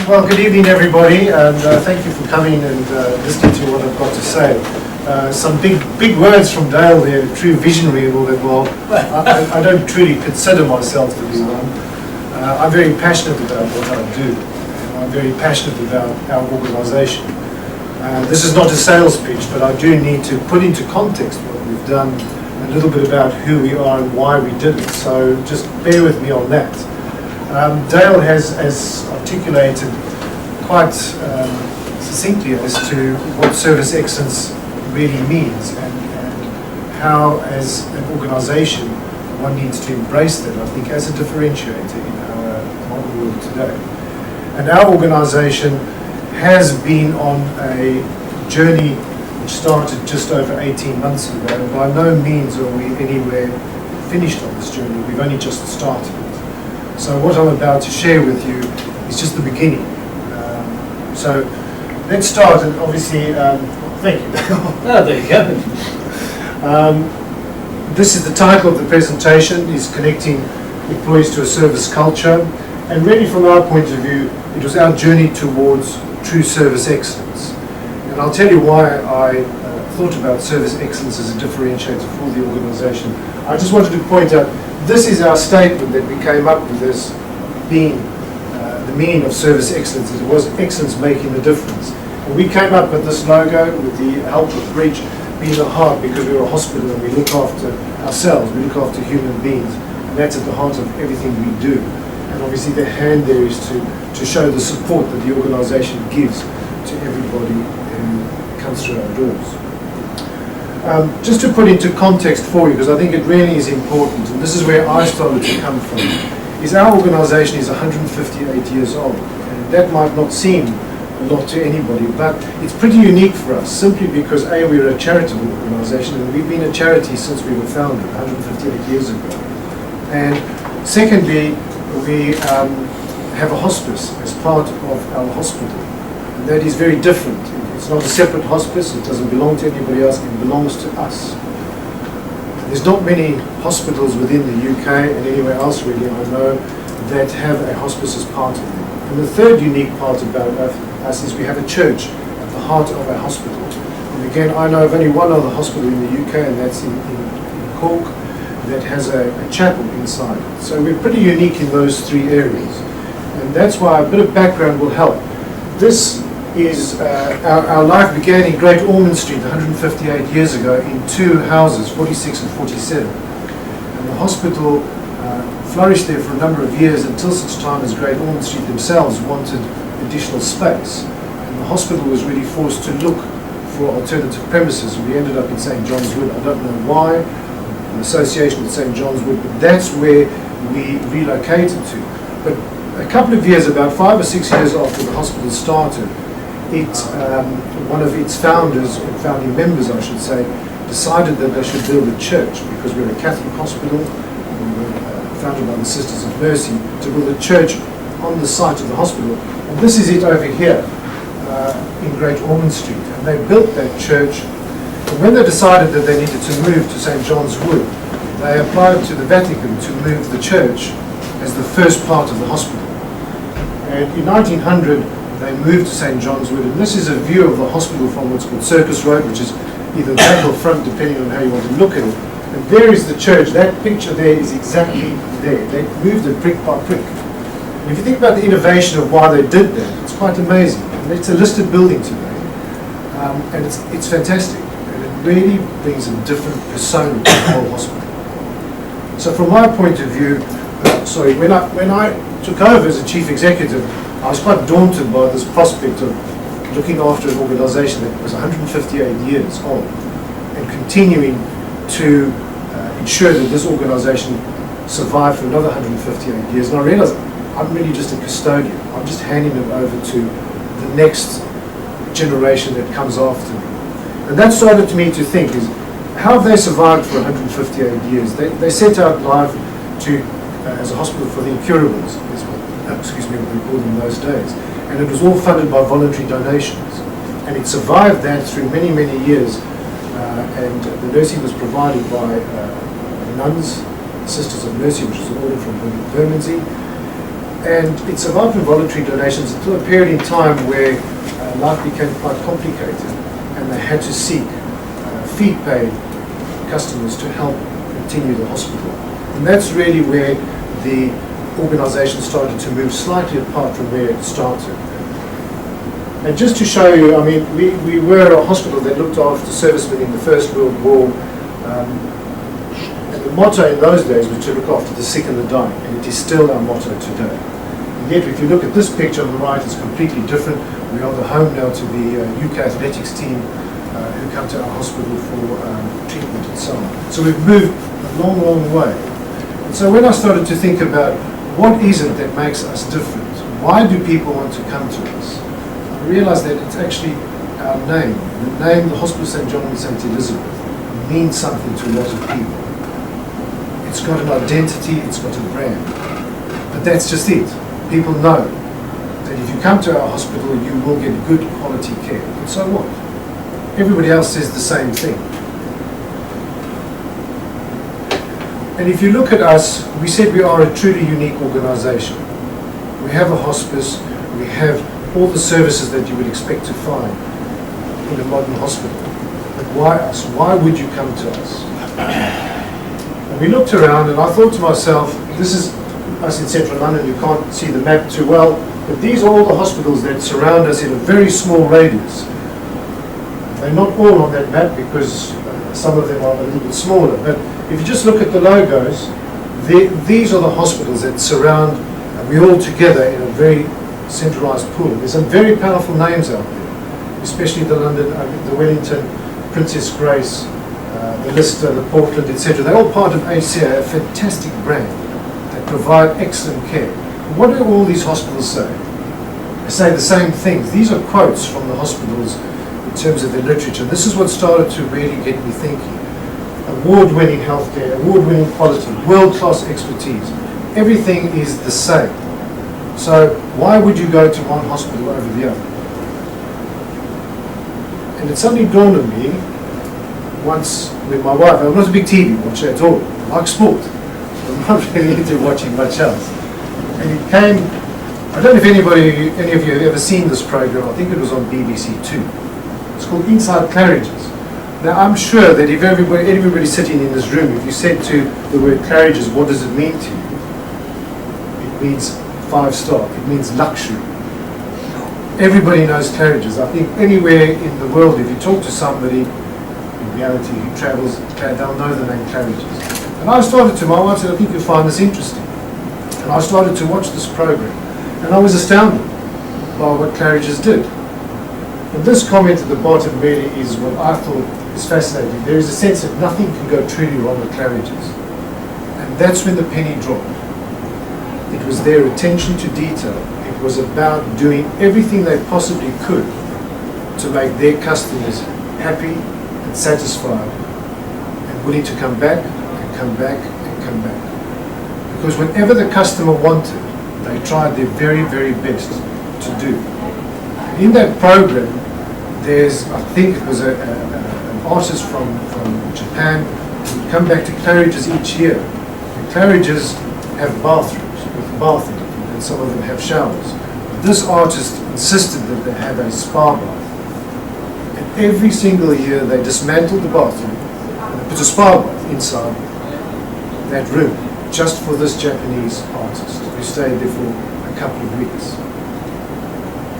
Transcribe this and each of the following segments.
Well, good evening, everybody, and thank you for coming and listening to what I've got to say. Some big words from Dale there, true visionary and all that. Well, I don't truly consider myself to be one. I'm very passionate about what I do, and I'm very passionate about our organisation. This is not a sales pitch, but I do need to put into context what we've done, a little bit about who we are and why we did it. So just bear with me on that. Dale has articulated quite succinctly as to what service excellence really means and how, as an organisation, one needs to embrace that, I think, as a differentiator in our modern world today. And our organisation has been on a journey which started just over 18 months ago, and by no means are we anywhere finished on this journey. We've only just started. So what I'm about to share with you is just the beginning. So let's start, and obviously, thank you. Oh, there you go. This is the title of the presentation, is Connecting Employees to a Service Culture. And really from our point of view, it was our journey towards true service excellence. And I'll tell you why I thought about service excellence as a differentiator for the organisation. I just wanted to point out, this is our statement that we came up with as being the meaning of service excellence. It was excellence making the difference. And we came up with this logo with the help of Bridge being the heart, because we're a hospital and we look after ourselves, we look after human beings. And that's at the heart of everything we do. And obviously the hand there is to show the support that the organisation gives to everybody who comes through our doors. Just to put into context for you, because I think it really is important, and this is where I started to come from, is our organisation is 158 years old, and that might not seem a lot to anybody, but it's pretty unique for us, simply because A, we're a charitable organisation, and we've been a charity since we were founded 158 years ago. And secondly, we have a hospice as part of our hospital, and that is very different. It's not a separate hospice, it doesn't belong to anybody else, it belongs to us. There's not many hospitals within the UK and anywhere else really I know that have a hospice as part of them. And the third unique part about us is we have a church at the heart of our hospital. And again, I know of only one other hospital in the UK, and that's in Cork, that has a chapel inside it. So we're pretty unique in those three areas. And that's why a bit of background will help. This is our life began in Great Ormond Street 158 years ago in two houses, 46 and 47. And the hospital flourished there for a number of years until such time as Great Ormond Street themselves wanted additional space. And the hospital was really forced to look for alternative premises. We ended up in St. John's Wood. I don't know why, an association with St. John's Wood, but that's where we relocated to. But a couple of years, about 5 or 6 years after the hospital started, one of its founders, or founding members I should say, decided that they should build a church, because we're a Catholic hospital, we were founded by the Sisters of Mercy, to build a church on the site of the hospital. And this is it over here in Great Ormond Street. And they built that church, and when they decided that they needed to move to St. John's Wood, they applied to the Vatican to move the church as the first part of the hospital. And in 1900, they moved to St. John's Wood, and this is a view of the hospital from what's called Circus Road, which is either back or front, depending on how you want to look at it. And there is the church. That picture there is exactly there. They moved it brick by brick. And if you think about the innovation of why they did that, it's quite amazing. And it's a listed building today, and it's fantastic. And it really brings a different persona to the whole hospital. So from my point of view, when I took over as a chief executive, I was quite daunted by this prospect of looking after an organisation that was 158 years old and continuing to ensure that this organisation survived for another 158 years. And I realised I'm really just a custodian. I'm just handing it over to the next generation that comes after me. And that started to me to think is, how have they survived for 158 years? They set out life to as a hospital for the incurables, is what we called them in those days. And it was all funded by voluntary donations. And it survived that through many, many years. And the nursing was provided by nuns, Sisters of Mercy, which is an order from Bermondsey. And it survived from voluntary donations until a period in time where life became quite complicated and they had to seek fee-paid customers to help continue the hospital. And that's really where the organisation started to move slightly apart from where it started. And just to show you, I mean, we were a hospital that looked after servicemen in the First World War. And the motto in those days was to look after the sick and the dying, and it is still our motto today. And yet, if you look at this picture on the right, it's completely different. We are the home now to the UK athletics team who come to our hospital for treatment and so on. So we've moved a long, long way. And so when I started to think about what is it that makes us different, why do people want to come to us, I realised that it's actually our name. The name, the Hospital St John and St Elizabeth, means something to a lot of people. It's got an identity, it's got a brand. But that's just it. People know that if you come to our hospital, you will get good quality care. And so what? Everybody else says the same thing. And if you look at us, we said we are a truly unique organisation. We have a hospice, we have all the services that you would expect to find in a modern hospital. But why us? Why would you come to us? And we looked around and I thought to myself, this is us in central London, you can't see the map too well, but these are all the hospitals that surround us in a very small radius. They're not all on that map because some of them are a little bit smaller, but if you just look at the logos, these are the hospitals that surround, and we all together in a very centralised pool. There's some very powerful names out there, especially the London, the Wellington, Princess Grace, the Lister, the Portland, etc. They're all part of ACA, a fantastic brand that provide excellent care. What do all these hospitals say? They say the same things. These are quotes from the hospitals in terms of their literature. This is what started to really get me thinking. Award-winning healthcare, award-winning quality, world-class expertise. Everything is the same. So why would you go to one hospital over the other? And it suddenly dawned on me once with my wife. I'm not a big TV watcher at all. I like sport. I'm not really into watching much else. And it came, I don't know if any of you have ever seen this program. I think it was on BBC Two. It's called Inside Claridge's. Now I'm sure that if everybody sitting in this room, if you said to the word Claridge's, what does it mean to you? It means 5-star. It means luxury. Everybody knows Claridge's. I think anywhere in the world, if you talk to somebody in reality who travels, they'll know the name Claridge's. And I started to, my wife said, I think you'll find this interesting. And I started to watch this program. And I was astounded by what Claridge's did. And this comment at the bottom really is what I thought is fascinating. There is a sense that nothing can go truly wrong with Claridge's. And that's when the penny dropped. It was their attention to detail. It was about doing everything they possibly could to make their customers happy and satisfied and willing to come back and come back and come back. Because whenever the customer wanted, they tried their very, very best to do. In that program, there's, I think it was an artist from Japan who would come back to Claridge's each year. And Claridge's have bathrooms with bathing, and some of them have showers. But this artist insisted that they have a spa bath. And every single year they dismantled the bathroom and they put a spa bath inside that room just for this Japanese artist who stayed there for a couple of weeks.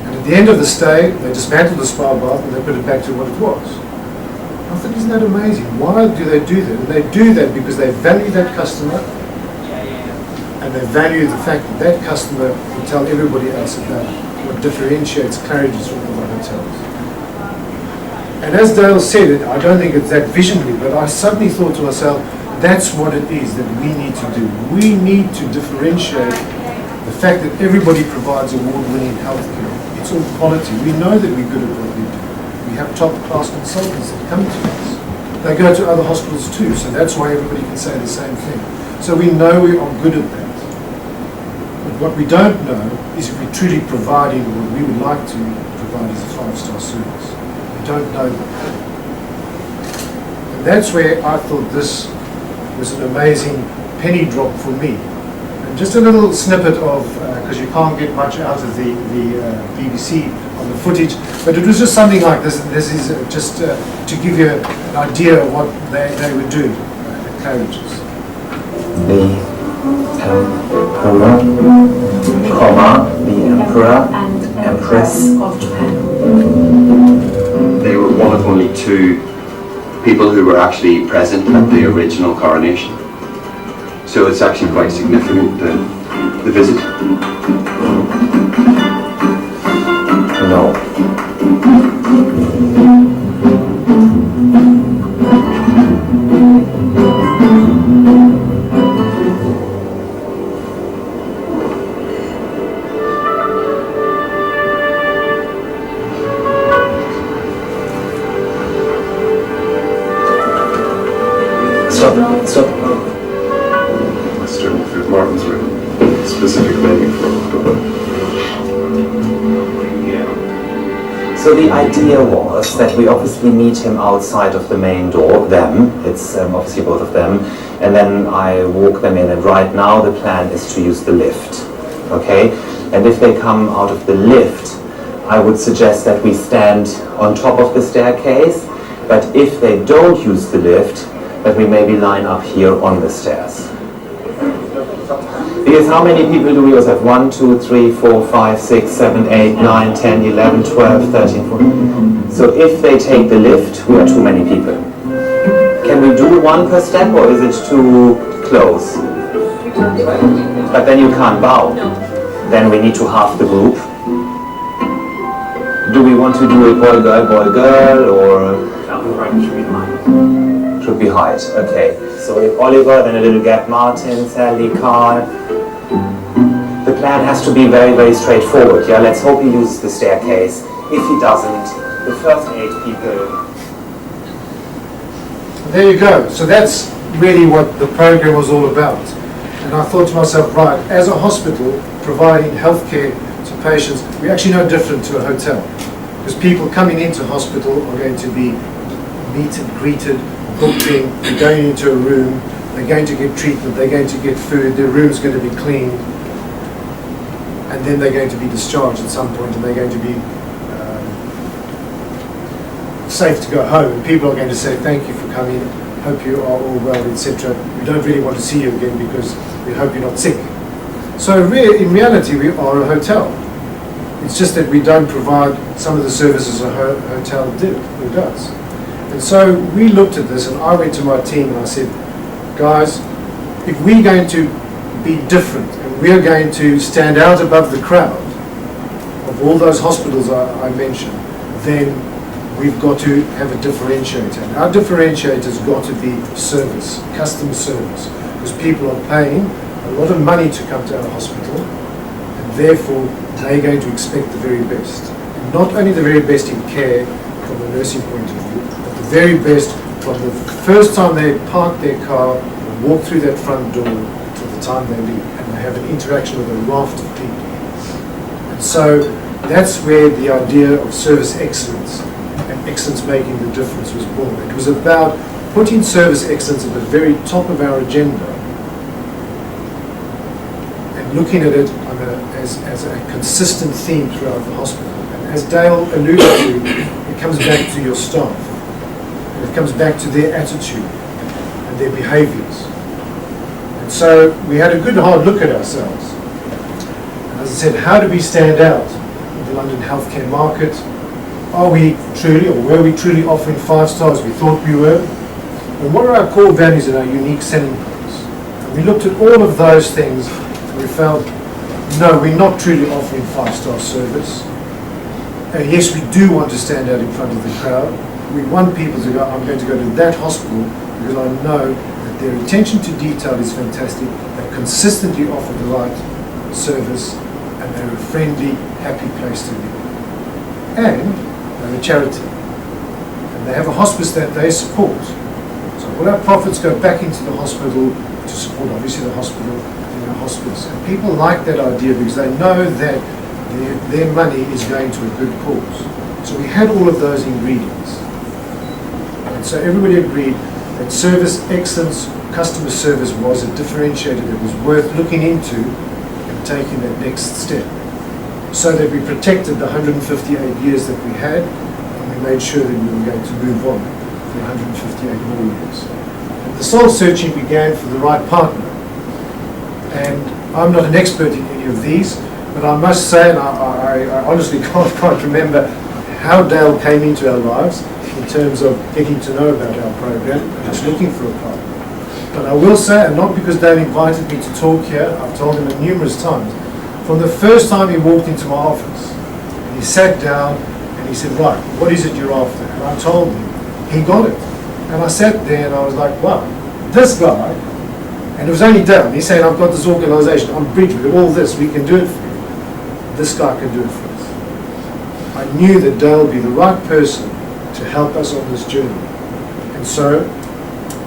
And at the end of the stay, they dismantled the spa bath and they put it back to what it was. I thought, isn't that amazing? Why do they do that? And they do that because they value that customer and they value the fact that that customer will tell everybody else about what differentiates Claridge's from other hotels. And as Dale said it, I don't think it's that visionary, but I suddenly thought to myself, that's what it is that we need to do. We need to differentiate the fact that everybody provides award-winning healthcare. It's all quality. We know that we're good at what we do. We have top-class consultants that come to us. They go to other hospitals too, so that's why everybody can say the same thing. So we know we are good at that. But what we don't know is if we're truly providing what we would like to provide as a 5-star service. We don't know that. And that's where I thought this was an amazing penny drop for me. And just a little snippet of, because you can't get much out of the BBC on the footage, but it was just something like this. This is just to give you an idea of what they would do at Claridge's. The Emperor, and Empress of Japan. They were one of only two people who were actually present at the original coronation. So it's actually quite significant, the visit. No. Stop. Mr. Martin's room, specific venue for So the idea was that we obviously meet him outside of the main door, it's obviously both of them, and then I walk them in, and right now the plan is to use the lift, okay? And if they come out of the lift, I would suggest that we stand on top of the staircase, but if they don't use the lift, that we maybe line up here on the stairs. Because how many people do we also have? 1, 2, 3, 4, 5, 6, 7, 8, 9, 10, 11, 12, 13, 14. So if they take the lift, we are too many people. Can we do one per step, or is it too close? But then you can't bow. Then we need to halve the group. Do we want to do it boy, girl, or? Should be height, okay. So if Oliver, then a little gap, Martin, Sally, Carl. The plan has to be very, very straightforward, yeah? Let's hope he uses the staircase. If he doesn't, the first 8 people. There you go. So that's really what the program was all about. And I thought to myself, right, as a hospital providing healthcare to patients, we're actually no different to a hotel. Because people coming into hospital are going to be meted, greeted, booked in, they're going into a room, they're going to get treatment, they're going to get food, their room's going to be cleaned, and then they're going to be discharged at some point, and they're going to be safe to go home. And people are going to say, thank you for coming, hope you are all well, etc. We don't really want to see you again because we hope you're not sick. So in reality, we are a hotel. It's just that we don't provide some of the services a hotel does. And so we looked at this, and I went to my team and I said, guys, if we're going to be different and we're going to stand out above the crowd of all those hospitals I mentioned, then we've got to have a differentiator. And our differentiator's got to be service, customer service, because people are paying a lot of money to come to our hospital, and therefore they're going to expect the very best. And not only the very best in care from a nursing point of view, but the very best from the first time they park their car and walk through that front door to the time they leave, and they have an interaction with a raft of people. And so that's where the idea of service excellence and excellence making the difference was born. It was about putting service excellence at the very top of our agenda and looking at it as a consistent theme throughout the hospital. And as Dale alluded to, it comes back to your staff. And it comes back to their attitude and their behaviours. And so we had a good hard look at ourselves. And as I said, how do we stand out in the London healthcare market? Are we truly, or were we truly offering 5 stars? We thought we were. And what are our core values and our unique selling points? And we looked at all of those things and we found, no, we're not truly offering 5-star service. And yes, we do want to stand out in front of the crowd. We want people to go, I'm going to go to that hospital because I know that their attention to detail is fantastic. They consistently offer the right service and they're a friendly, happy place to be. And they're a charity. And they have a hospice that they support. So all our profits go back into the hospital to support, obviously, the hospital and our hospice. And people like that idea because they know that their money is going to a good cause. So we had all of those ingredients. And so everybody agreed that service excellence customer service was a differentiator that was worth looking into and taking that next step, so that we protected the 158 years that we had, and we made sure that we were going to move on for 158 more years. And the soul searching began for the right partner. And I'm not an expert in any of these, but I must say, and I honestly can't remember how Dale came into our lives in terms of getting to know about our program and just looking for a partner. But I will say, and not because Dale invited me to talk here, I've told him numerous times, from the first time he walked into my office, and he sat down and he said, right, what is it you're after? And I told him, he got it. And I sat there and I was like, wow, this guy, and it was only Dale, and he said, I've got this organisation, I'm Bridge, with all this, we can do it for you. This guy can do it for us. I knew that Dale would be the right person to help us on this journey. And so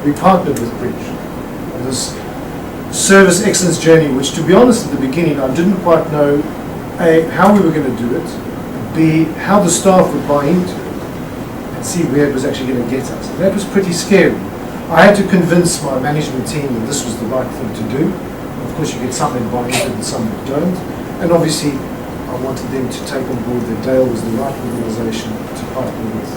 we partnered with Bridge on this service excellence journey, which, to be honest, at the beginning I didn't quite know A, how we were going to do it, B, how the staff would buy into it, and C, where it was actually going to get us. And that was pretty scary. I had to convince my management team that this was the right thing to do. Of course, you get some that buy into it and some that don't. And obviously, I wanted them to take on board that Dale was the right organisation to partner with.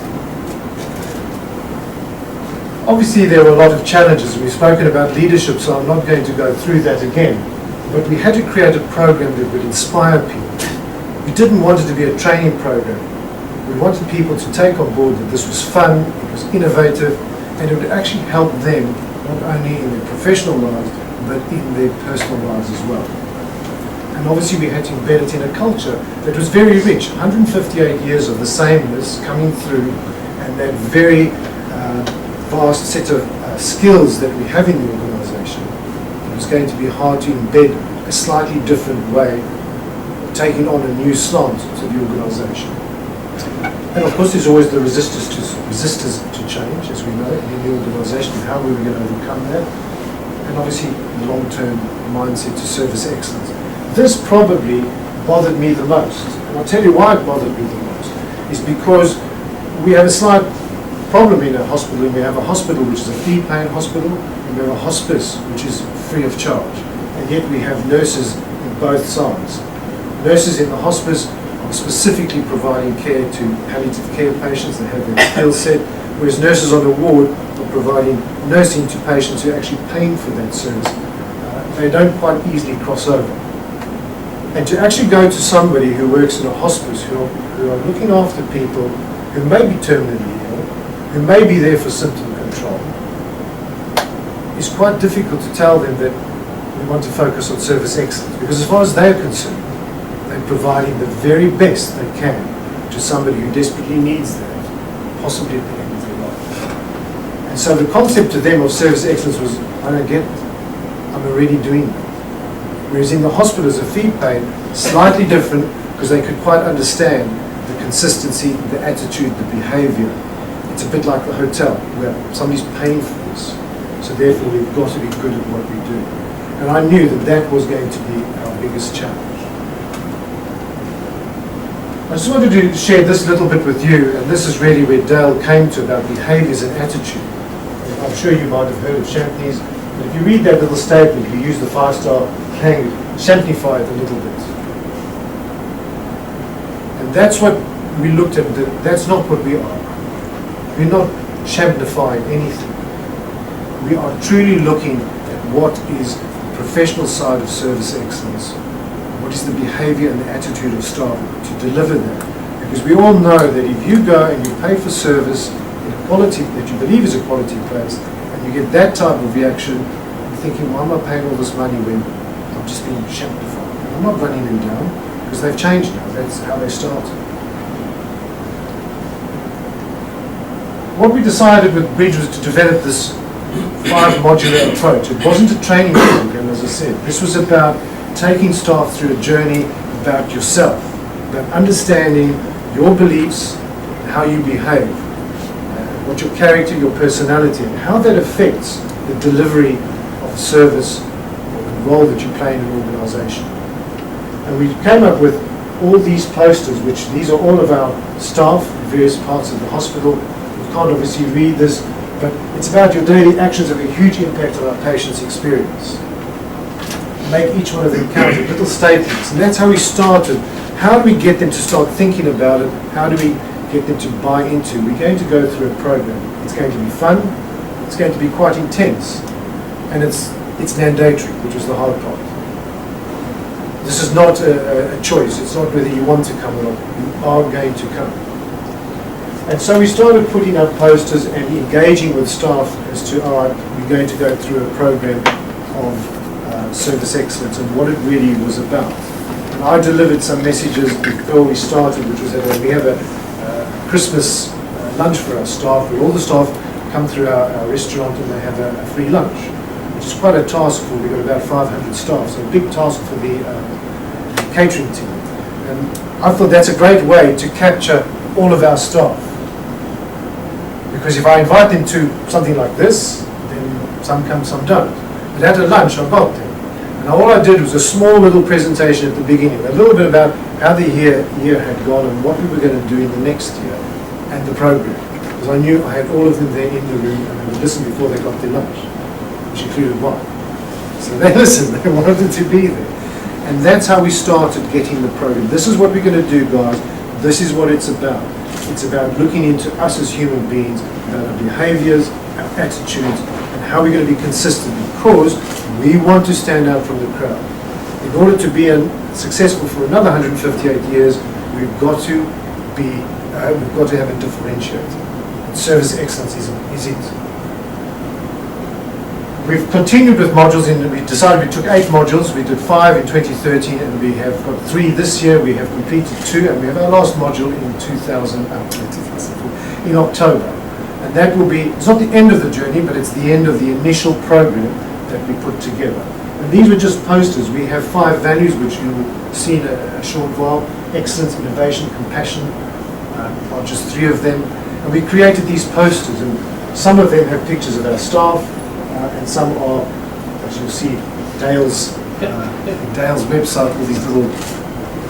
Obviously, there were a lot of challenges. We've spoken about leadership, so I'm not going to go through that again. But we had to create a program that would inspire people. We didn't want it to be a training program. We wanted people to take on board that this was fun, it was innovative, and it would actually help them, not only in their professional lives, but in their personal lives as well. And obviously we had to embed it in a culture that was very rich, 158 years of the sameness coming through, and that very vast set of skills that we have in the organisation. It was going to be hard to embed a slightly different way, taking on a new slant to the organisation. And of course there's always the resistors to change, as we know, in the organisation, and how we were going to overcome that. And obviously the long-term mindset to service excellence. This probably bothered me the most. And I'll tell you why it bothered me the most. Is because we have a slight problem in our hospital. We have a hospital which is a fee-paying hospital, and we have a hospice which is free of charge. And yet we have nurses in both sides. Nurses in the hospice are specifically providing care to palliative care patients. They have their skill set, whereas nurses on the ward are providing nursing to patients who are actually paying for that service. They don't quite easily cross over. And to actually go to somebody who works in a hospice, who are looking after people who may be terminally ill, who may be there for symptom control, it's quite difficult to tell them that we want to focus on service excellence, because as far as they're concerned, they're providing the very best they can to somebody who desperately needs that, possibly at the end of their life. And so the concept to them of service excellence was, I don't get it, I'm already doing that. Whereas in the hospital as a fee paid, slightly different, because they could quite understand the consistency, the attitude, the behaviour. It's a bit like the hotel, where somebody's paying for this, so therefore we've got to be good at what we do. And I knew that that was going to be our biggest challenge. I just wanted to share this little bit with you, and this is really where Dale came to about behaviours and attitude. And I'm sure you might have heard of Champneys, but if you read that little statement, you use the 5-star language, Champney-fy it a little bit. And that's what we looked at, that's not what we are. We're not Champney-fying anything. We are truly looking at what is the professional side of service excellence, what is the behaviour and the attitude of staff to deliver that. Because we all know that if you go and you pay for service in a quality that you believe is a quality place, and you get that type of reaction, you're thinking, why am I paying all this money when I'm just being Champney-fyed? I'm not running them down, because they've changed now. That's how they started. What we decided with Bridge was to develop this 5-modular approach. It wasn't a training program, as I said. This was about taking staff through a journey about yourself, about understanding your beliefs, and how you behave, what your character, your personality, and how that affects the delivery of service or the role that you play in an organisation. And we came up with all these posters, which these are all of our staff in various parts of the hospital. You can't obviously read this, but it's about your daily actions have a huge impact on our patients' experience. Make each one of them count, little statements, and that's how we started. How do we get them to start thinking about it? How do we get them to buy into? We're going to go through a program. It's going to be fun, it's going to be quite intense, and it's mandatory, which was the hard part. This is not a choice. It's not whether you want to come or not. You are going to come. And so we started putting up posters and engaging with staff as to, all right, we're going to go through a program of service excellence and what it really was about. And I delivered some messages before we started, which was that we have a Christmas lunch for our staff, where all the staff come through our restaurant and they have a free lunch, which is quite a task for, we've got about 500 staff, so a big task for the catering team. And I thought that's a great way to capture all of our staff. Because if I invite them to something like this, then some come, some don't. But at a lunch, I got them. And all I did was a small little presentation at the beginning, a little bit about how the year had gone and what we were going to do in the next year and the program. Because I knew I had all of them there in the room and they would listen before they got their lunch, which included wine. So they listened, they wanted to be there. And that's how we started getting the program. This is what we're going to do, guys. This is what it's about. It's about looking into us as human beings, about our behaviors, our attitudes, and how we're going to be consistent, because we want to stand out from the crowd. In order to be successful for another 158 years, we've got to have a differentiator. And service excellence is it. We've continued with modules. We decided we took 8 modules. We did 5 in 2013, and we have got 3 this year. We have completed 2, and we have our last module in in October. And that will be, it's not the end of the journey, but it's the end of the initial program that we put together. And these were just posters. We have 5 values, which you will see in a short while. Excellence, innovation, compassion, are just 3 of them. And we created these posters, and some of them have pictures of our staff, and some are, as you'll see, Dale's website, all these little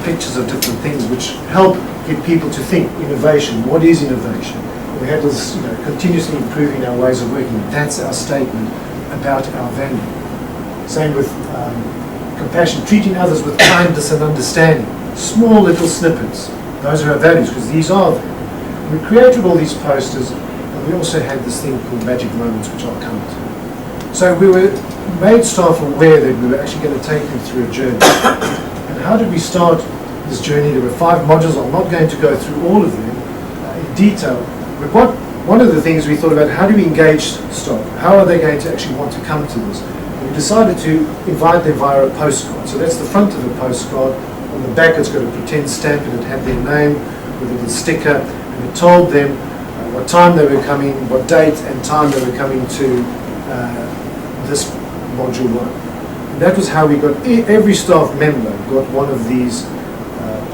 pictures of different things which help get people to think. Innovation, what is innovation? We had this, continuously improving our ways of working. That's our statement about our value. Same with compassion, treating others with kindness and understanding. Small little snippets. Those are our values, because these are them. We created all these posters, and we also had this thing called Magic Moments, which I'll come to. So we made staff aware that we were actually going to take them through a journey. And how did we start this journey? There were 5 modules. I'm not going to go through all of them in detail. But one of the things we thought about, how do we engage staff? How are they going to actually want to come to this? And we decided to invite them via a postcard. So that's the front of the postcard. On the back it's got a pretend stamp, and it had their name with a little sticker. And it told them what time they were coming, what date and time they were coming to this module 1. And that was how we got, every staff member got one of these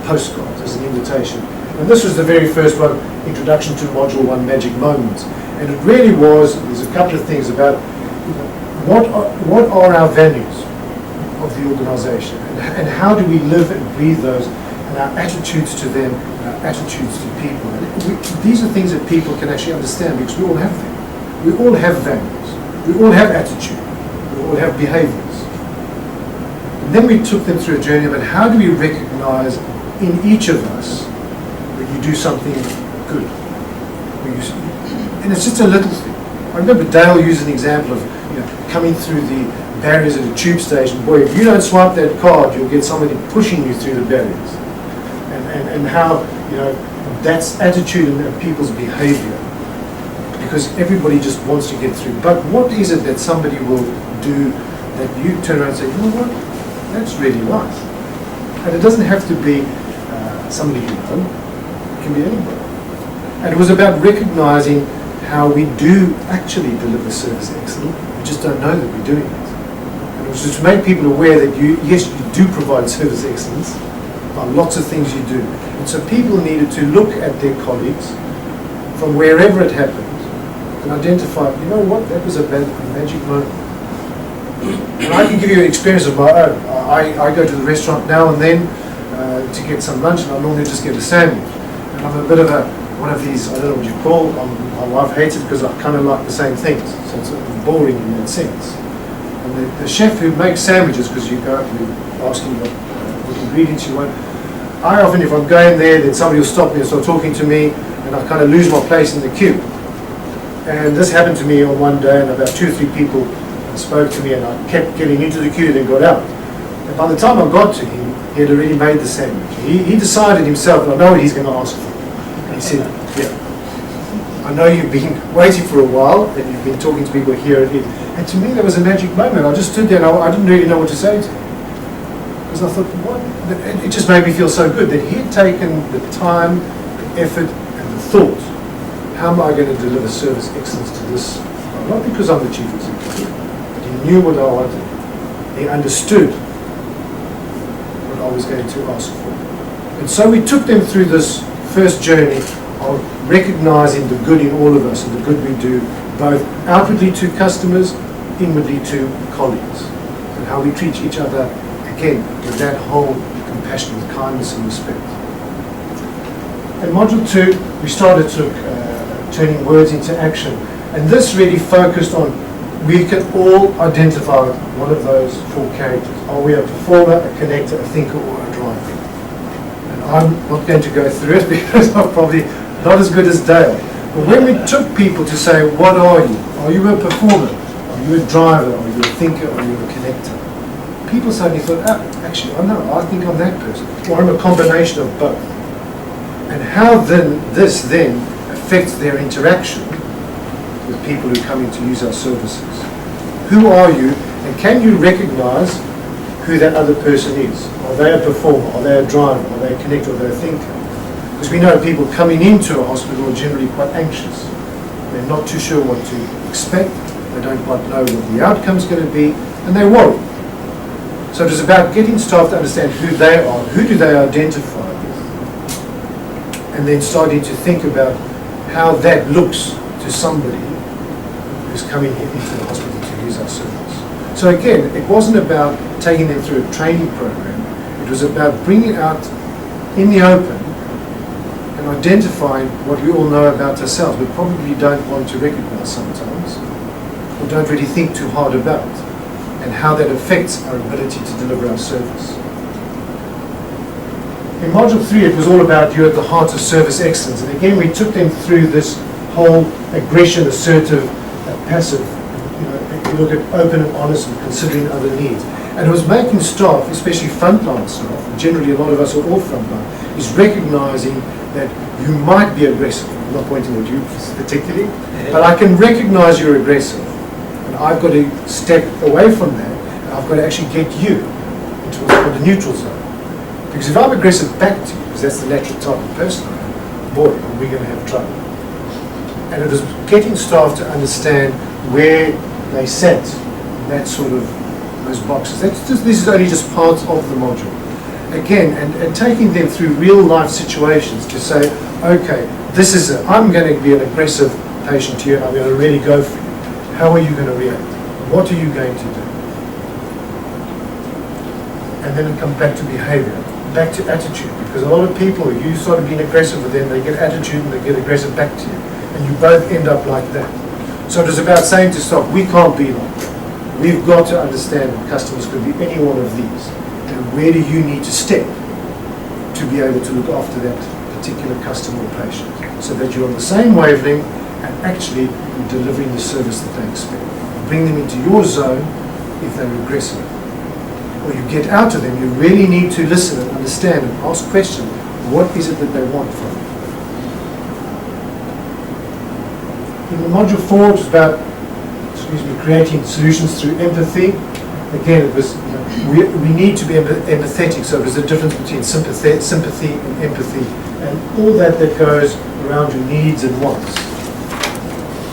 postcards as an invitation. And this was the very first one, Introduction to Module 1 Magic Moments. And it really was, there's a couple of things about what are our values of the organisation, and how do we live and breathe those, and our attitudes to them, and our attitudes to people. And these are things that people can actually understand, because we all have them. We all have values. We all have attitude. We all have behaviours. And then we took them through a journey about how do we recognise in each of us when you do something good. And it's just a little thing. I remember Dale used an example of coming through the barriers at a tube station. Boy, if you don't swipe that card, you'll get somebody pushing you through the barriers. And how that's attitude and people's behaviour. Because everybody just wants to get through. But what is it that somebody will do that you turn around and say, you know what, that's really nice? And it doesn't have to be somebody you know, it can be anybody. And it was about recognising how we do actually deliver service excellence. We just don't know that we're doing it. And it was just to make people aware that yes, you do provide service excellence by lots of things you do. And so people needed to look at their colleagues from wherever it happened and identify, you know what, that was a magic moment. And I can give you an experience of my own. I go to the restaurant now and then to get some lunch, and I normally just get a sandwich. And I'm a bit of a, one of these, I don't know what you call, my wife hates it because I kind of like the same things, so it's boring in that sense. And the chef who makes sandwiches, because you go up and you ask him what ingredients you want, I often, if I'm going there, then somebody will stop me and start talking to me, and I kind of lose my place in the queue. And this happened to me on one day, and about 2 or 3 people spoke to me, and I kept getting into the queue, then got out. And by the time I got to him, he had already made the sandwich. He decided himself, I know what he's going to ask for. And he said, yeah, I know you've been waiting for a while, and you've been talking to people here and here. And to me, that was a magic moment. I just stood there, and I didn't really know what to say to him. Because I thought, what? It just made me feel so good that he had taken the time, the effort, and the thought. How am I going to deliver service excellence to this? Not because I'm the chief executive, but he knew what I wanted. He understood what I was going to ask for. And so we took them through this first journey of recognizing the good in all of us and the good we do, both outwardly to customers, inwardly to colleagues, and how we treat each other, again, with that whole compassion, with kindness and respect. In Module 2, we started turning words into action. And this really focused on, we can all identify one of those 4 characters. Are we a performer, a connector, a thinker, or a driver? And I'm not going to go through it because I'm probably not as good as Dale. But when we took people to say, what are you? Are you a performer? Are you a driver? Are you a thinker? Are you a connector? People suddenly thought, actually, I think I'm that person. Or I'm a combination of both. And how then this then affects their interaction with people who come in to use our services. Who are you, and can you recognize who that other person is? Are they a performer? Are they a driver? Are they a connector? Are they a thinker? Because we know people coming into a hospital are generally quite anxious. They're not too sure what to expect. They don't quite know what the outcome's going to be, and they worry. So it is about getting staff to understand who they are, who do they identify with, and then starting to think about how that looks to somebody who's coming into the hospital to use our service. So again, it wasn't about taking them through a training program. It was about bringing out in the open and identifying what we all know about ourselves, but probably don't want to recognize sometimes, or don't really think too hard about, and how that affects our ability to deliver our service. In Module 3, it was all about you at the heart of service excellence. And again, we took them through this whole aggression, assertive, passive. You look at open and honest and considering other needs. And it was making staff, especially frontline staff, and generally a lot of us are all frontline, is recognizing that you might be aggressive. I'm not pointing at you particularly, but I can recognize you're aggressive. And I've got to step away from that, and I've got to actually get you into what's called the neutral zone. Because if I'm aggressive back to you, because that's the natural type of person I am, boy, are we going to have trouble. And it was getting staff to understand where they sat in that sort of, those boxes. This is only just part of the module. Again, and taking them through real life situations to say, okay, this is it. I'm going to be an aggressive patient here, and I'm going to really go for you. How are you going to react? What are you going to do? And then it comes back to behavior, back to attitude, because a lot of people, you start being aggressive with them, they get attitude and they get aggressive back to you, and you both end up like that. So it is about saying to staff, we can't be like that. We've got to understand that customers could be any one of these, and where do you need to step to be able to look after that particular customer or patient, so that you're on the same wavelength and actually you're delivering the service that they expect. You bring them into your zone if they're aggressive. Or you get out of them, you really need to listen and understand and ask questions. What is it that they want from you? In the Module 4, it was about creating solutions through empathy. Again, it was, we need to be empathetic, so there's a difference between sympathy and empathy, and all that goes around your needs and wants.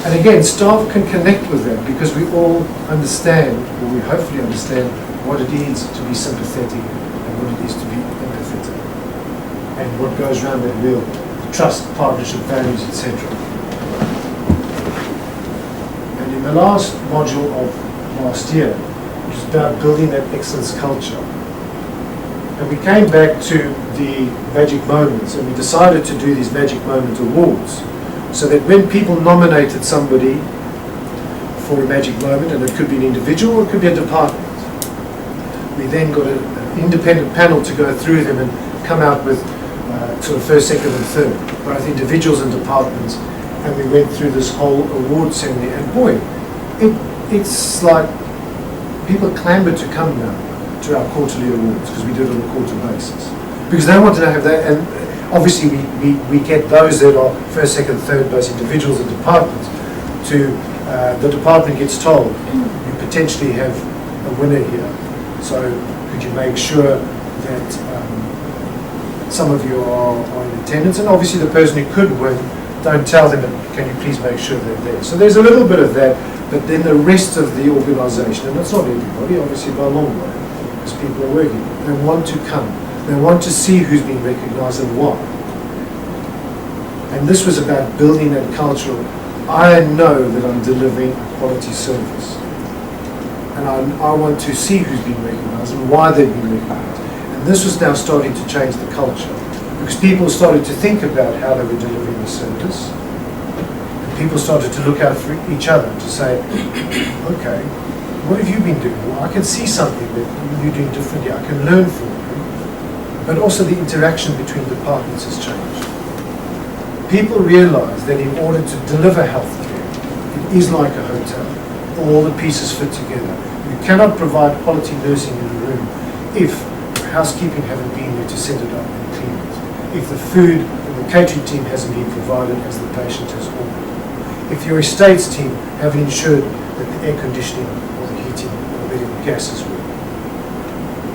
And again, staff can connect with that because we all understand, or we hopefully understand, what it is to be sympathetic and what it is to be empathetic, and what goes around that wheel, trust, partnership, values, etc. And in the last module of last year, which was about building that excellence culture, And we came back to the magic moments, and we decided to do these magic moment awards, so that when people nominated somebody for a magic moment, and it could be an individual or it could be a department, we then got an independent panel to go through them and come out with sort of first, second and third, both individuals and departments, and we went through this whole award ceremony, and boy, it's like people clambered to come now to our quarterly awards, because we do it on a quarter basis, because they wanted to have that. And obviously we get those that are first, second, third, both individuals and departments. To the department gets told, you potentially have a winner here, so could you make sure that some of you are in attendance? And obviously the person who could win, don't tell them, can you please make sure they're there? So there's a little bit of that, but then the rest of the organisation, and it's not everybody, obviously by a long way, because people are working, they want to come. They want to see who's been recognised and why. And this was about building that culture. I know that I'm delivering a quality service. And I want to see who's been recognised and why they've been recognised. And this was now starting to change the culture, because people started to think about how they were delivering the service. And people started to look out for each other to say, okay, what have you been doing? Well, I can see something that you're doing differently. I can learn from you. But also the interaction between departments has changed. People realise that in order to deliver healthcare, it is like a hotel. All the pieces fit together. You cannot provide quality nursing in a room if housekeeping haven't been there to set it up and clean it. If the food and the catering team hasn't been provided as the patient has ordered. If your estates team haven't ensured that the air conditioning or the heating or the medical gases work.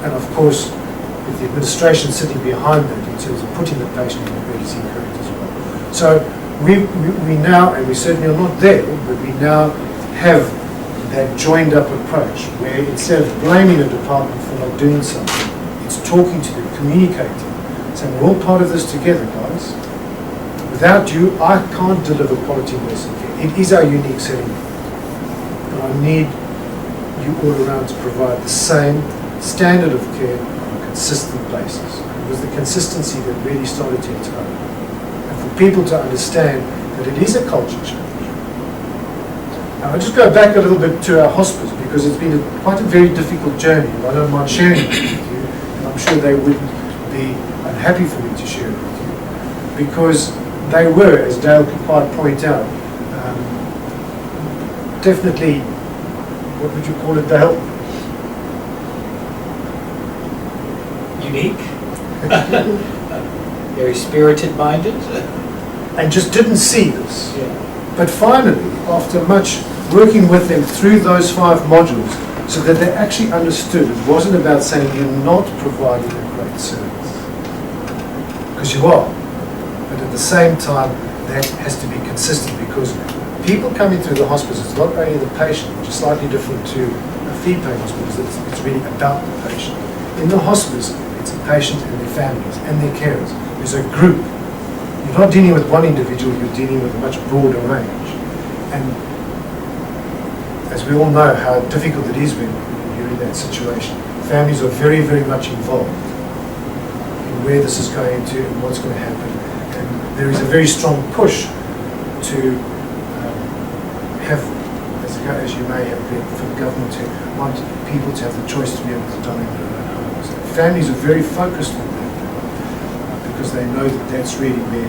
And of course, if the administration sitting behind that in terms of putting the patient in the bed is incorrect as well. So we now, and we certainly are not there, but we now have that joined up approach where instead of blaming a department for not doing something, it's talking to them, communicating, saying we're all part of this together, guys. Without you, I can't deliver quality nursing care. It is our unique setting. But I need you all around to provide the same standard of care on a consistent basis. It was the consistency that really started to enter. And for people to understand that it is a culture change. Now, I'll just go back a little bit to our hospice, because it's been quite a very difficult journey. I don't mind sharing it with you, and I'm sure they wouldn't be unhappy for me to share it with you, because they were, as Dale could quite point out, definitely, what would you call it, Dale? Unique. Very spirited-minded. And just didn't see this. Yeah. But finally, after much working with them through those 5 modules, so that they actually understood it wasn't about saying you're not providing a great service, because you are, but at the same time that has to be consistent, because people coming through the hospice, it's not only the patient, which is slightly different to a fee-paying hospice, it's really about the patient. In the hospice, it's a patient and their families and their carers. There's a group. You're not dealing with one individual, you're dealing with a much broader range. And as we all know how difficult it is when you're in that situation, families are very, very much involved in where this is going to and what's going to happen. And there is a very strong push to have, as you may have been, for the government to want people to have the choice to be able to die in their own homes. Families are very focused on that because they know that that's really where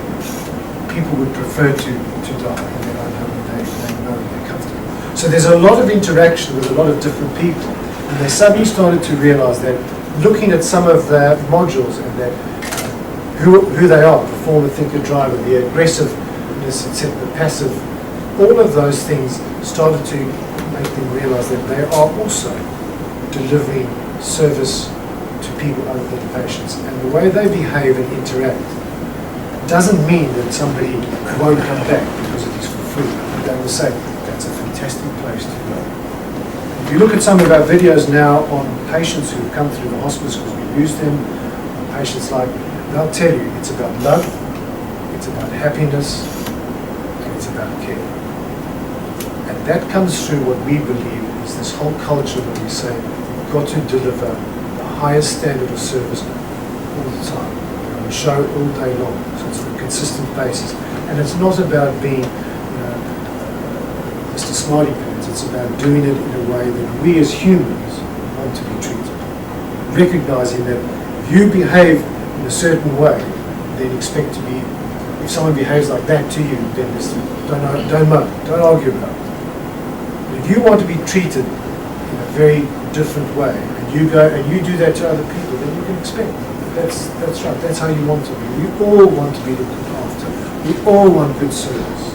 people would prefer to die in their own home, and they know they're comfortable. So there's a lot of interaction with a lot of different people, and they suddenly started to realise that looking at some of the modules and that who they are, performer, thinker, driver, the aggressiveness, etc., the passive, all of those things started to make them realise that they are also delivering service to people other than patients. And the way they behave and interact doesn't mean that somebody won't come back because it is for free. They will say, that's a fantastic place to go. If you look at some of our videos now on patients who have come through the hospice because we use them, patients like, they'll tell you it's about love, it's about happiness, and it's about care. And that comes through what we believe is this whole culture where we say, you've got to deliver the highest standard of service all the time, on show all day long, so it's on a consistent basis. And it's not about being Mr. Smarty Pants, it's about doing it in a way that we as humans want to be treated. Recognizing that if you behave in a certain way, then expect to be, if someone behaves like that to you, then don't argue about it. But if you want to be treated in a very different way, and you go and you do that to other people, then you can expect. That's right, that's how you want to be. We all want to be looked after. We all want good service.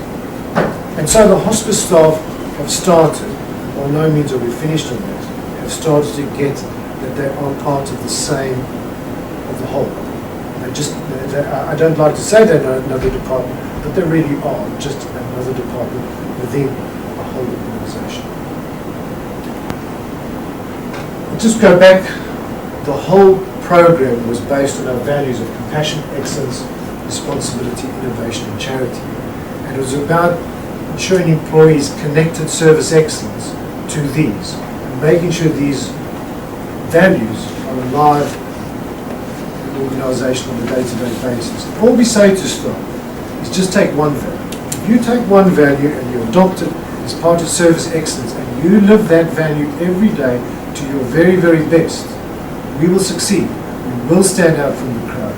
And so the hospice staff have started, by no means are we finished on that, have started to get that they are part of the same, of the whole. I don't like to say they're another department, but they really are just another department within a whole organisation. Just go back, the whole program was based on our values of compassion, excellence, responsibility, innovation and charity. And it was about ensuring employees connected service excellence to these, and making sure these values are alive in the organisation on a day-to-day basis. All we say to staff is just take one value. If you take one value and you adopt it as part of service excellence and you live that value every day to your very, very best, we will succeed. We will stand out from the crowd.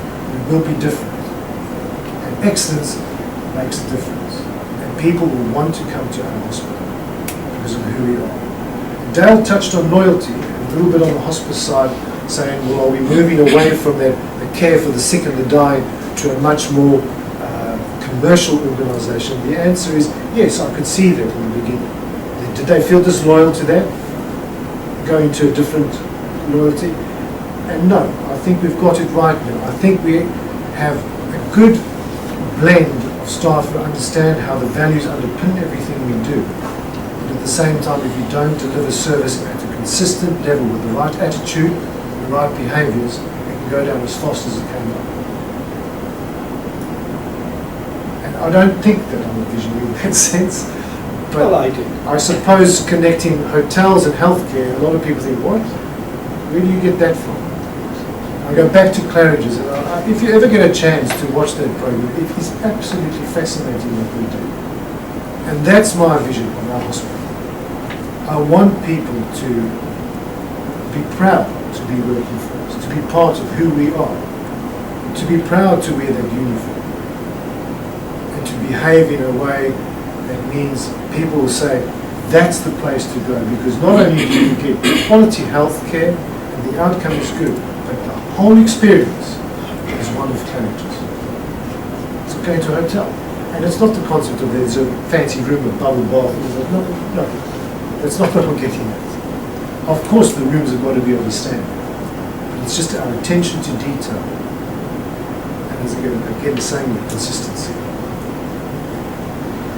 We will be different. And excellence makes a difference. And people will want to come to our hospital because of who we are. Dale touched on loyalty, and a little bit on the hospice side, saying, well, are we moving away from the care for the sick and the dying to a much more commercial organisation? The answer is yes, I could see that in the beginning. Did they feel disloyal to that? Going to a different loyalty? And no, I think we've got it right now. I think we have a good blend of staff who understand how the values underpin everything we do. But at the same time, if you don't deliver service at a consistent level with the right attitude, the right behaviours, it can go down as fast as it came up. And I don't think that I'm a visionary in that sense. But Well, I do. I suppose connecting hotels and healthcare, a lot of people think, what? Where do you get that from? I go back to Claridge's, and if you ever get a chance to watch that program, it is absolutely fascinating what we do. And that's my vision of our hospital. I want people to be proud to be working for us, to be part of who we are, to be proud to wear that uniform, and to behave in a way that means people will say, that's the place to go, because not only do you get quality health care and the outcome is good, but the whole experience is one of Claridge's. It's going to a hotel. And it's not the concept of there's a fancy room, a bubble bath. No, that's not what I'm getting at. Of course the rooms have got to be on the standard. But it's just our attention to detail. And as again, the same with consistency.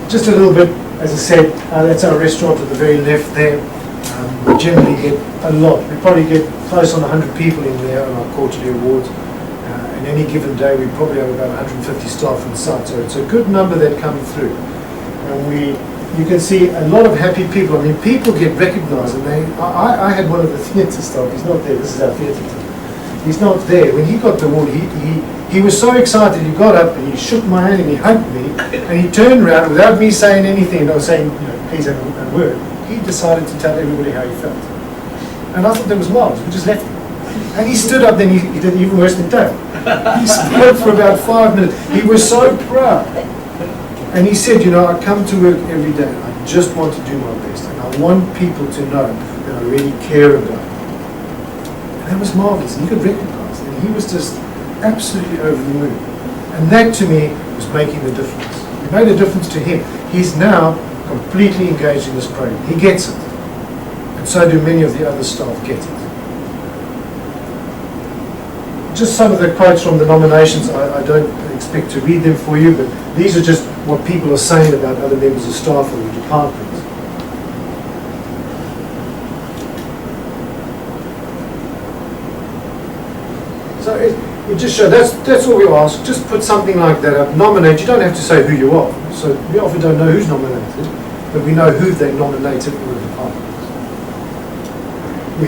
Just a little bit, as I said, that's our restaurant at the very left there. We generally get a lot. We probably get close on 100 people in there on our quarterly awards. And any given day we probably have about 150 staff on site. So it's a good number that come through. And you can see a lot of happy people. I mean, people get recognised. And I had one of the theatre staff. He's not there. This is our theatre team. He's not there. When he got the award, he was so excited. He got up and he shook my hand and he hugged me. And he turned around without me saying anything. And I was saying, please have a word. He decided to tell everybody how he felt. And I thought that was marvellous. We just left him. And he stood up, then he did even worse than Dale. He spoke for about 5 minutes. He was so proud. And he said, I come to work every day. I just want to do my best. And I want people to know that I really care about them. And that was marvellous. And he could recognise it. And he was just absolutely over the moon. And that, to me, was making the difference. It made a difference to him. He's now completely engaged in this program. He gets it. And so do many of the other staff get it. Just some of the quotes from the nominations. I don't expect to read them for you, but these are just what people are saying about other members of staff or the departments. So it just shows, that's all we ask. Just put something like that up. Nominate. You don't have to say who you are. So we often don't know who's nominated, but we know who they nominated in the department. We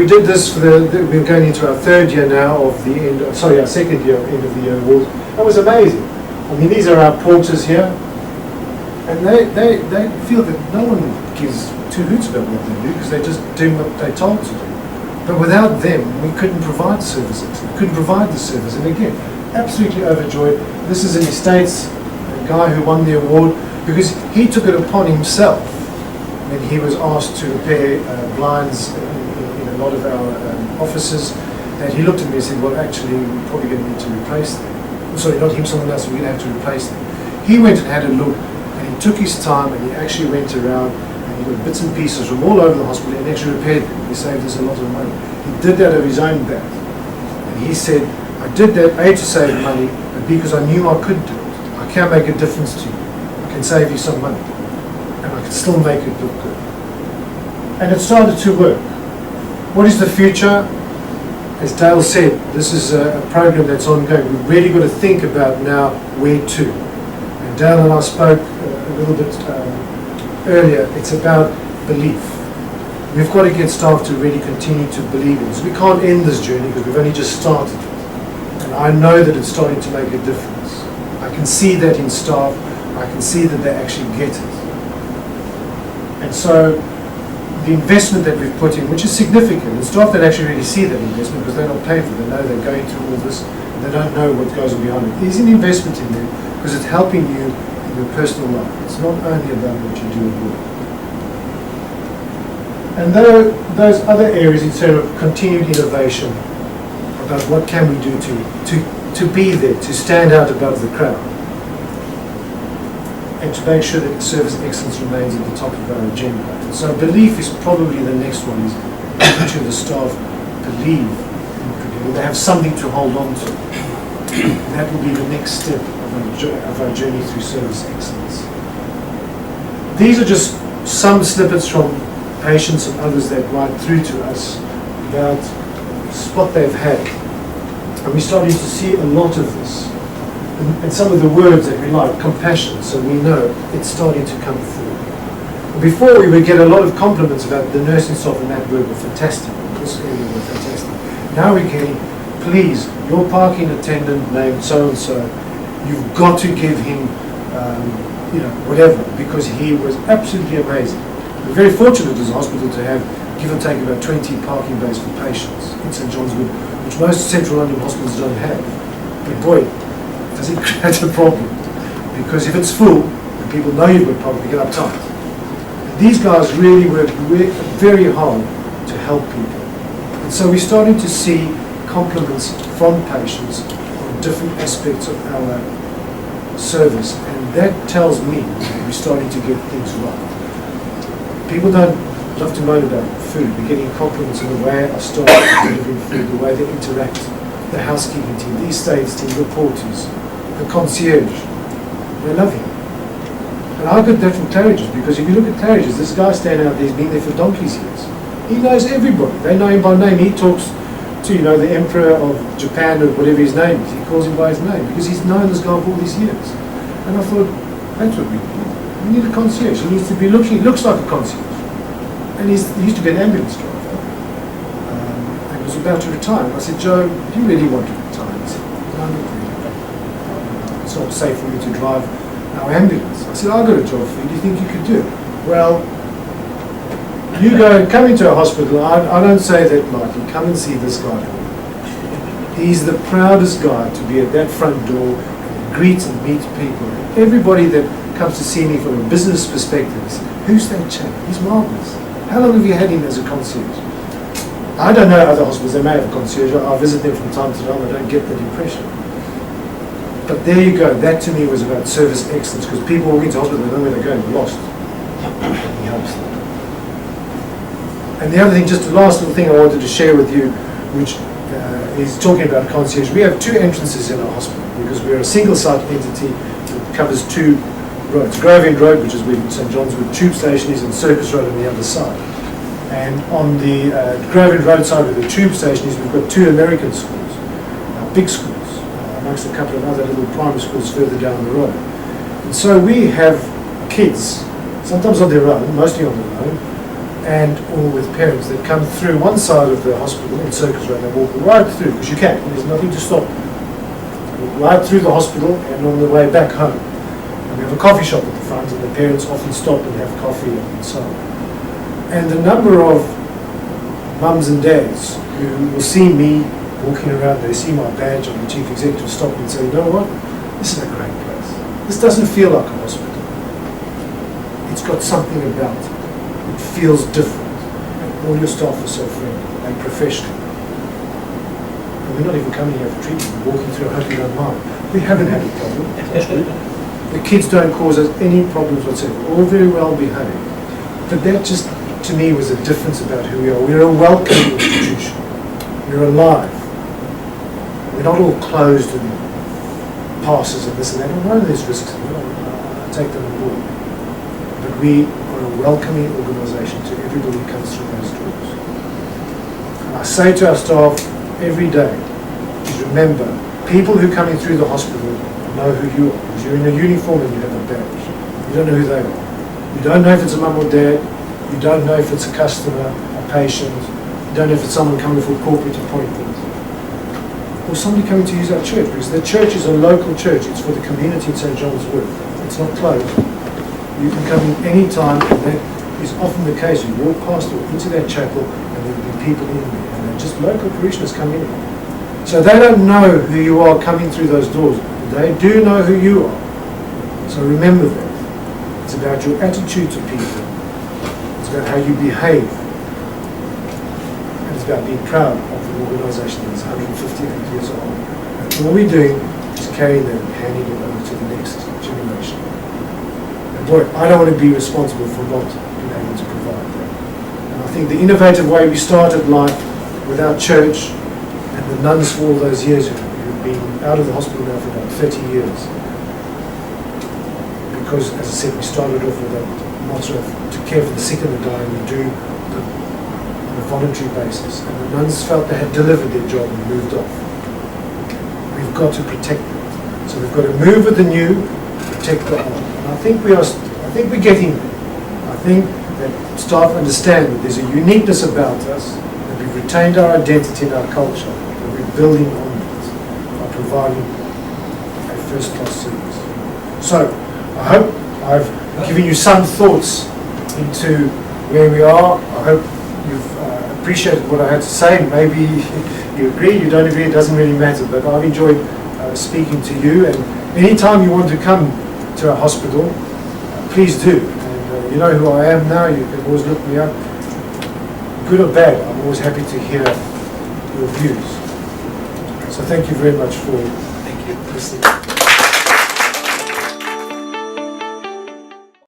did this for we're going into our third year now of the end, our second year of end of the year awards. That was amazing. I mean, these are our porters here, and they feel that no one gives two hoots about what they do because they're just doing what they're told to do. But without them, we couldn't provide the service. We couldn't provide the service. And again, absolutely overjoyed. This is in the States, a guy who won the award because he took it upon himself when he was asked to repair blinds in a lot of our offices, that he looked at me and said, well, actually, we're probably going to need to replace them. Sorry, not him, someone else, we're going to have to replace them. He went and had a look, and he took his time, and he actually went around, and he got bits and pieces from all over the hospital, and actually repaired them. He saved us a lot of money. He did that of his own bat. And he said, I did that, A, to save money, but because I knew I could do it. I can make a difference to you. I can save you some money. And I can still make it look good. And it started to work. What is the future? As Dale said, this is a program that's ongoing. We've really got to think about now where to. And Dale and I spoke a little bit earlier. It's about belief. We've got to get staff to really continue to believe in this. We can't end this journey because we've only just started it. And I know that it's starting to make a difference. I can see that in staff. I can see that they actually get it. And so the investment that we've put in, which is significant, and staff that actually really see that investment because they're not paying for it, they know they're going through all this, and they don't know what goes behind it. It is an investment in them because it's helping you in your personal life. It's not only about what you do at work. And those other areas in terms of continued innovation about what can we do to be there, to stand out above the crowd, and to make sure that the service excellence remains at the top of our agenda. And so belief is probably the next one, is making sure the staff believe in Purdue, they have something to hold on to. And that will be the next step of our journey through service excellence. These are just some snippets from patients and others that write through to us about what they've had. And we're starting to see a lot of this. And some of the words that we like, compassion, so we know it's starting to come through. Before, we would get a lot of compliments about the nursing staff in that word were fantastic, this area were fantastic. Now we're getting, please, your parking attendant named so-and-so, you've got to give him, whatever, because he was absolutely amazing. We're very fortunate as a hospital to have, give or take, about 20 parking bays for patients in St John's Wood, which most central London hospitals don't have. But boy, does it create a problem? Because if it's full, and people know you've got a problem, you get uptight. And these guys really work very hard to help people. And so we're starting to see compliments from patients on different aspects of our service. And that tells me that we're starting to get things right. People don't love to moan about food. We're getting compliments on the way our staff are delivering food, the way they interact, the housekeeping team, the estates team, the porters, the concierge. They love him. And I got that from Claridge's, because if you look at Claridge's, this guy standing out there, he's been there for donkey's years. He knows everybody. They know him by name. He talks to, the Emperor of Japan or whatever his name is. He calls him by his name because he's known this guy for all these years. And I thought, that's what we need. We need a concierge. He needs to be he looks like a concierge. And he used to be an ambulance driver. And was about to retire. And I said, Joe, do you really want to retire? He said, no, not really. It's not safe for me to drive our ambulance. I said, I've got a job for you. Do you think you could do it? Well, you go and come into a hospital. I don't say that lightly. Come and see this guy. He's the proudest guy to be at that front door and greet and meet people. Everybody that comes to see me from a business perspective says, who's that chap? He's marvelous. How long have you had him as a concierge? I don't know other hospitals. They may have a concierge. I visit them from time to time. I don't get that impression. But there you go. That to me was about service excellence, because people walk into hospital, they know where they're going, they're lost. He helps them. And the other thing, just the last little thing I wanted to share with you, which is talking about concierge. We have two entrances in our hospital because we're a single site entity that covers two roads. Graveyard Road, which is where St John's Wood Tube Station is, and Circus Road on the other side. And on the Graveyard Road side where the tube station is, we've got two American schools, big schools, amongst a couple of other little primary schools further down the road. And so we have kids, sometimes on their own, mostly on their own, and or with parents that come through one side of the hospital in Circus Road. They walk right through, because you can, there's nothing to stop. Walk right through the hospital and on the way back home. And we have a coffee shop at the front, and the parents often stop and have coffee and so on. And the number of mums and dads who will see me walking around, they see my badge on the chief executive, stop and say, you know what, this is a great place. This doesn't feel like a hospital. It's got something about it. It feels different. And all your staff are so friendly and professional. And we're not even coming here for treatment. We're walking through, I hope you don't mind. We haven't had a problem. The kids don't cause us any problems whatsoever. All very well behaved. But that just, to me, was a difference about who we are. We're a welcoming institution. We're alive. We're not all closed and passes and this and that. None of these risks. I take them on board. But we are a welcoming organisation to everybody who comes through those doors. And I say to our staff every day, is remember, people who come in through the hospital know who you are. Because you're in a uniform and you have a badge. You don't know who they are. You don't know if it's a mum or dad. You don't know if it's a customer, a patient. You don't know if it's someone coming for a corporate appointment. Or somebody coming to use our church. Because the church is a local church. It's for the community in St. John's Wood. It's not closed. You can come in any time, and that is often the case. You walk past or into that chapel, and there will be people in there, and they're just local parishioners come in. So they don't know who you are coming through those doors. They do know who you are. So remember that. It's about your attitude to people. It's about how you behave. And it's about being proud of an organisation that's 158 years old. And all we're doing is carrying them, handing it over to the next generation. Boy, I don't want to be responsible for not being able to provide that. And I think the innovative way we started life with our church and the nuns for all those years who've been out of the hospital now for about 30 years. Because, as I said, we started off with that motto of to care for the sick and the dying, we do on a voluntary basis. And the nuns felt they had delivered their job and moved off. We've got to protect that. So we've got to move with the new, protect the old. I think we're getting there. I think that staff understand that there's a uniqueness about us, that we've retained our identity and our culture, and we're building on it by providing a first-class service. So, I hope I've given you some thoughts into where we are. I hope you've appreciated what I had to say. Maybe you agree, you don't agree, it doesn't really matter, but I've enjoyed speaking to you, and anytime you want to come to our hospital, please do. And you know who I am now, you can always look me up. Good or bad, I'm always happy to hear your views. So thank you very much for listening.